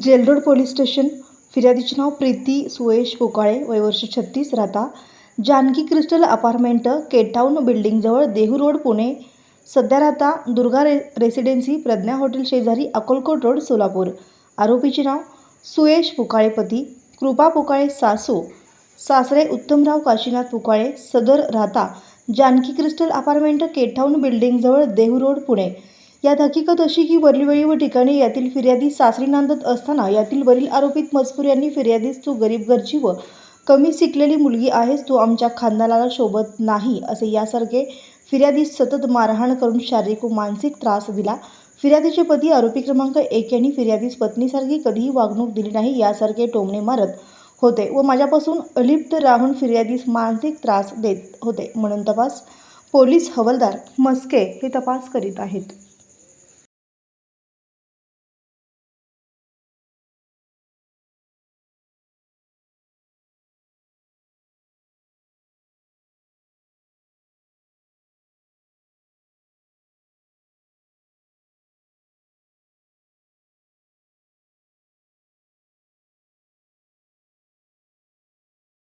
Jail Road police station. फिर्यादीचे नाव प्रीती सुयेश पुकाळे, वय वर्ष 36, राहता जानकी क्रिस्टल अपार्टमेंट, केटाऊन बिल्डिंगजवळ, देहू रोड, पुणे. सध्या राहता दुर्गा रेसिडेन्सी, प्रज्ञा हॉटेल शेजारी, अक्कलकोट रोड, सोलापूर. आरोपीचे नाव सुयेश पुकाळे, पती कृपा पुकाळे, सासू सासरे उत्तमराव काशीनाथ पुकाळे. सदर राहता जानकी क्रिस्टल अपार्टमेंट, केटाऊन बिल्डिंगजवळ, देहू रोड, पुणे. यात हकीकत अशी की वरील वेळी व ठिकाणी यातील फिर्यादी सासरी नांदत असताना यातील वरील आरोपित मजकूर यांनी फिर्यादीस तू गरीब घरची व कमी शिकलेली मुलगी आहेस, तू आमच्या खानदानाला शोभत नाही असे यासारखे फिर्यादीस सतत मारहाण करून शारीरिक व मानसिक त्रास दिला. फिर्यादीचे पती आरोपी क्रमांक 1 यांनी फिर्यादीस पत्नीसारखी कधीही वागणूक दिली नाही यासारखे टोमणे मारत होते व माझ्यापासून अलिप्त राहून फिर्यादीस मानसिक त्रास देत होते म्हणून तपास पोलीस हवालदार मस्के हे तपास करीत आहेत.